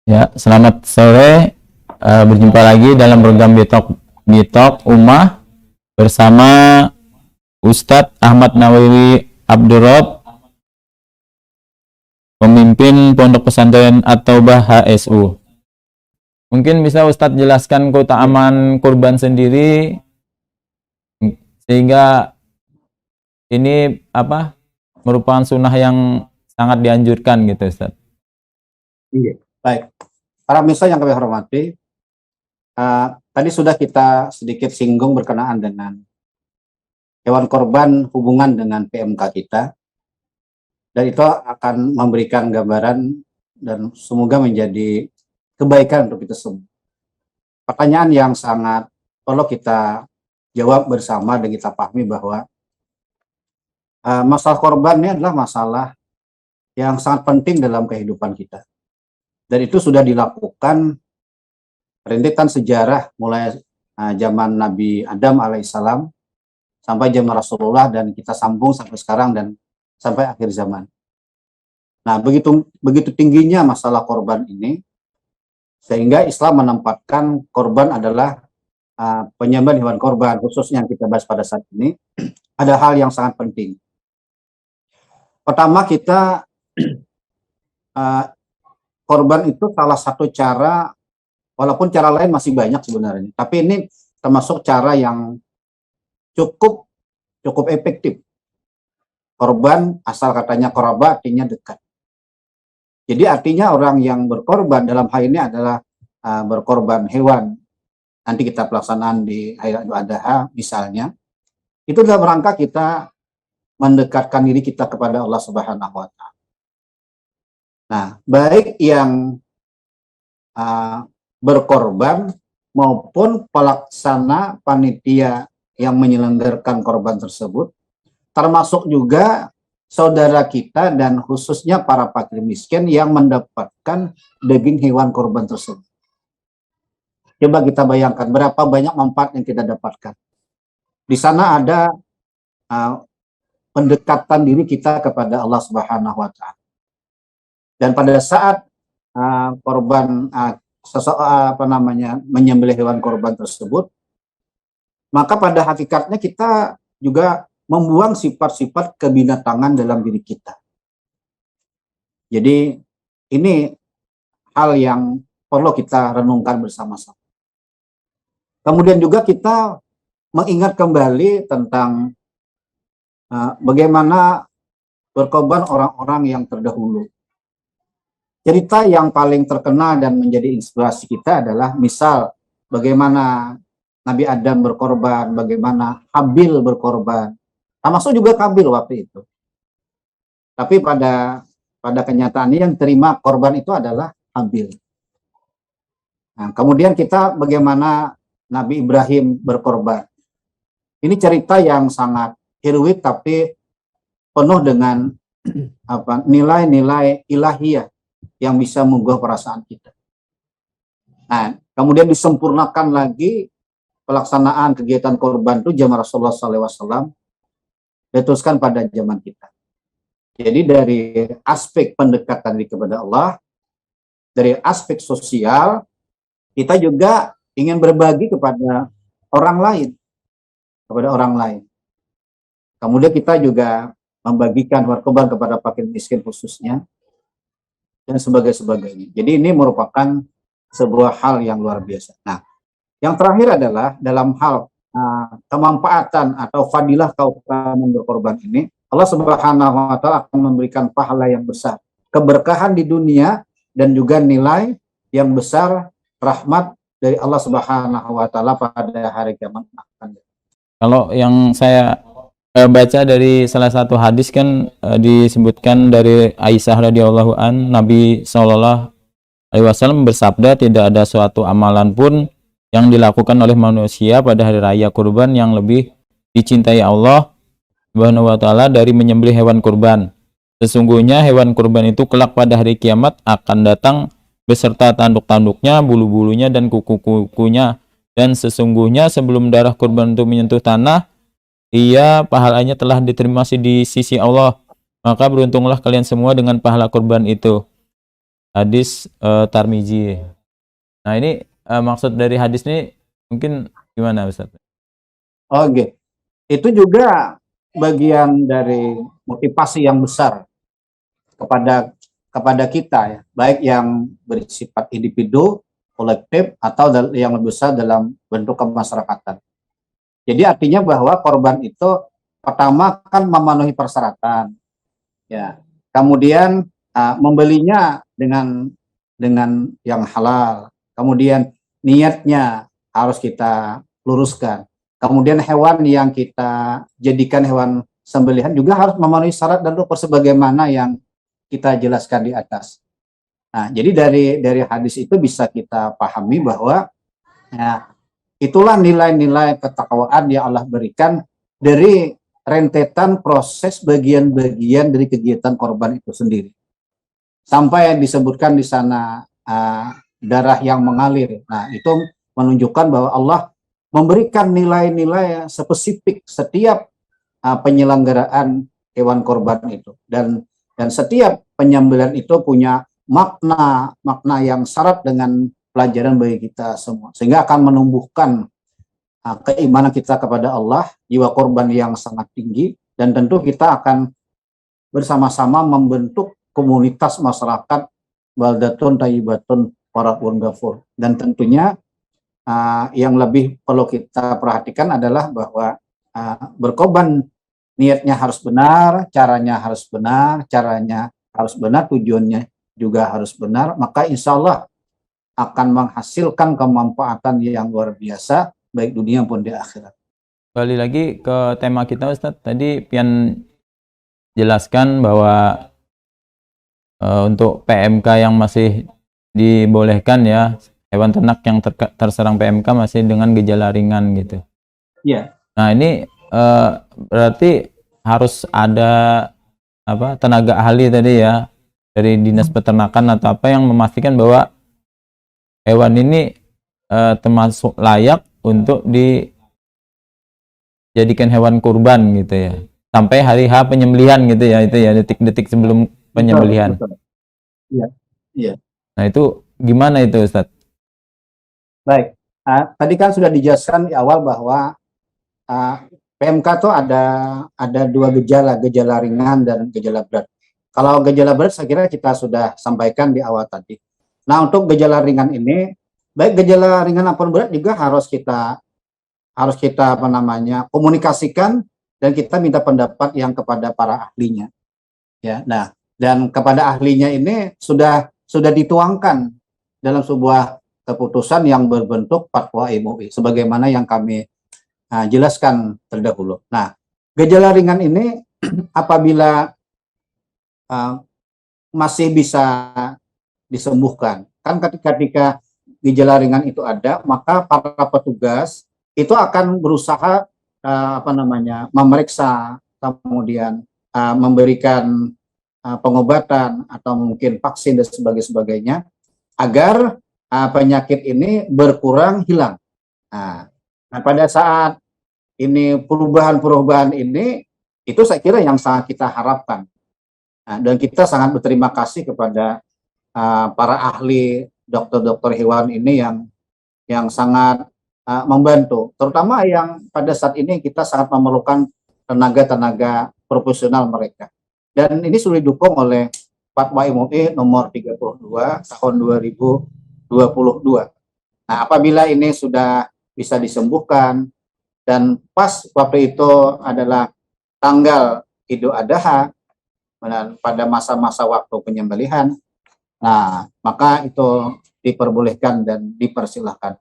Ya, selamat sore. Berjumpa lagi dalam program Bitok Ummah bersama Ustadz Ahmad Nawawi Abdurrab, pemimpin Pondok Pesantren At-Taubah HSU. Mungkin bisa Ustadz jelaskan keutamaan kurban sendiri sehingga ini merupakan sunnah yang sangat dianjurkan gitu, Ustadz. Iya, baik. Para pemirsa yang kami hormati, tadi sudah kita sedikit singgung berkenaan dengan hewan korban hubungan dengan PMK kita, dan itu akan memberikan gambaran dan semoga menjadi kebaikan untuk kita semua. Pertanyaan yang sangat perlu kita jawab bersama dan kita pahami bahwa masalah korban ini adalah masalah yang sangat penting dalam kehidupan kita. Dan itu sudah dilakukan rentetan sejarah mulai zaman Nabi Adam alaihissalam sampai zaman Rasulullah, dan kita sambung sampai sekarang dan sampai akhir zaman. Nah, begitu tingginya masalah korban ini sehingga Islam menempatkan korban adalah penyembelihan hewan korban, khususnya yang kita bahas pada saat ini, ada hal yang sangat penting. Pertama, kita korban itu salah satu cara, walaupun cara lain masih banyak sebenarnya, tapi ini termasuk cara yang cukup efektif. Korban, asal katanya koraba, artinya dekat. Jadi artinya orang yang berkorban dalam hal ini adalah berkorban hewan. Nanti kita pelaksanaan di Hari Idul Adha misalnya, itu dalam rangka kita mendekatkan diri kita kepada Allah Subhanahu wa Ta'ala. Nah, baik yang berkorban maupun pelaksana panitia yang menyelenggarakan korban tersebut, termasuk juga saudara kita dan khususnya para fakir miskin yang mendapatkan daging hewan korban tersebut. Coba kita bayangkan berapa banyak manfaat yang kita dapatkan. Di sana ada pendekatan diri kita kepada Allah Subhanahu wa Ta'ala. Dan pada saat korban menyembelih hewan korban tersebut, maka pada hakikatnya kita juga membuang sifat-sifat kebinatangan dalam diri kita. Jadi ini hal yang perlu kita renungkan bersama-sama. Kemudian juga kita mengingat kembali tentang bagaimana berkorban orang-orang yang terdahulu. Cerita yang paling terkenal dan menjadi inspirasi kita adalah misal bagaimana Nabi Adam berkorban, bagaimana Habil berkorban, termasuk juga Kabil waktu itu. Tapi pada kenyataannya yang terima korban itu adalah Habil. Nah, kemudian kita bagaimana Nabi Ibrahim berkorban. Ini cerita yang sangat heroik tapi penuh dengan nilai-nilai ilahiyah yang bisa menggugah perasaan kita. Nah, kemudian disempurnakan lagi pelaksanaan kegiatan korban itu zaman Rasulullah SAW, diteruskan pada zaman kita. Jadi dari aspek pendekatan diri kepada Allah, dari aspek sosial, kita juga ingin berbagi kepada orang lain. Kemudian kita juga membagikan korban kepada fakir miskin khususnya, dan sebagainya. Jadi ini merupakan sebuah hal yang luar biasa. Nah, yang terakhir adalah dalam hal kemanfaatan atau fadilah keutamaan berkorban ini, Allah Subhanahu wa Ta'ala akan memberikan pahala yang besar, keberkahan di dunia dan juga nilai yang besar, rahmat dari Allah Subhanahu wa Ta'ala pada hari kiamat. Kalau yang saya baca dari salah satu hadis kan disebutkan dari Aisyah radhiyallahu an, Nabi Shallallahu alaihi wasallam bersabda, tidak ada suatu amalan pun yang dilakukan oleh manusia pada hari raya kurban yang lebih dicintai Allah Subhanahu wa Ta'ala dari menyembelih hewan kurban. Sesungguhnya hewan kurban itu kelak pada hari kiamat akan datang beserta tanduk-tanduknya, bulu-bulunya dan kuku-kukunya, dan sesungguhnya sebelum darah kurban itu menyentuh tanah, ia pahalanya telah diterima di sisi Allah. Maka beruntunglah kalian semua dengan pahala kurban itu. hadis Tarmizi. Nah ini maksud dari hadis ini mungkin gimana Ustaz? Oke, itu juga bagian dari motivasi yang besar kepada kita ya, baik yang bersifat individu, kolektif, atau yang lebih besar dalam bentuk kemasyarakatan. Jadi artinya bahwa korban itu pertama kan memenuhi persyaratan, ya. Kemudian membelinya dengan yang halal. Kemudian niatnya harus kita luruskan. Kemudian hewan yang kita jadikan hewan sembelihan juga harus memenuhi syarat dan rukun sebagaimana yang kita jelaskan di atas. Nah, jadi dari hadis itu bisa kita pahami bahwa ya, itulah nilai-nilai ketakwaan yang Allah berikan dari rentetan proses bagian-bagian dari kegiatan korban itu sendiri. Sampai disebutkan di sana darah yang mengalir. Nah, itu menunjukkan bahwa Allah memberikan nilai-nilai spesifik setiap penyelenggaraan hewan korban itu. Dan setiap penyembelihan itu punya makna yang syarat dengan pelajaran bagi kita semua. Sehingga akan menumbuhkan keimanan kita kepada Allah, jiwa korban yang sangat tinggi, dan tentu kita akan bersama-sama membentuk komunitas masyarakat baldatun tayyibatun warabun ghafur. Dan tentunya yang lebih perlu kita perhatikan adalah bahwa berkorban niatnya harus benar, caranya harus benar, tujuannya juga harus benar, maka insya Allah akan menghasilkan kemanfaatan yang luar biasa baik dunia pun di akhirat. Kembali lagi ke tema kita Ustadz, tadi Pian jelaskan bahwa untuk PMK yang masih dibolehkan ya, hewan ternak yang terserang PMK masih dengan gejala ringan gitu. Iya. Nah ini berarti harus ada tenaga ahli tadi ya dari dinas peternakan atau apa yang memastikan bahwa hewan ini termasuk layak untuk dijadikan hewan kurban gitu ya, sampai hari H penyembelihan gitu ya, itu ya detik-detik sebelum penyembelihan. Iya. Iya. Nah itu gimana itu Ustadz? Baik, tadi kan sudah dijelaskan di awal bahwa PMK itu ada dua gejala ringan dan gejala berat. Kalau gejala berat saya kira kita sudah sampaikan di awal tadi. Nah, untuk gejala ringan ini, baik gejala ringan maupun berat juga harus kita komunikasikan dan kita minta pendapat yang kepada para ahlinya. Ya, nah, dan kepada ahlinya ini sudah dituangkan dalam sebuah keputusan yang berbentuk fatwa MUI sebagaimana yang kami jelaskan terdahulu. Nah, gejala ringan ini apabila masih bisa disembuhkan, kan ketika gejala ringan itu ada, maka para petugas itu akan berusaha memeriksa, kemudian memberikan pengobatan atau mungkin vaksin dan sebagainya agar penyakit ini berkurang hilang. Nah, pada saat ini perubahan ini itu saya kira yang sangat kita harapkan. Nah, dan kita sangat berterima kasih kepada para ahli dokter-dokter hewan ini yang sangat membantu, terutama yang pada saat ini kita sangat memerlukan tenaga profesional mereka. Dan ini sudah didukung oleh Fatwa MUI nomor 32 tahun 2022. Nah, apabila ini sudah bisa disembuhkan dan pas waktu itu adalah tanggal Idul Adha pada masa-masa waktu penyembelihan, nah maka itu diperbolehkan dan dipersilahkan.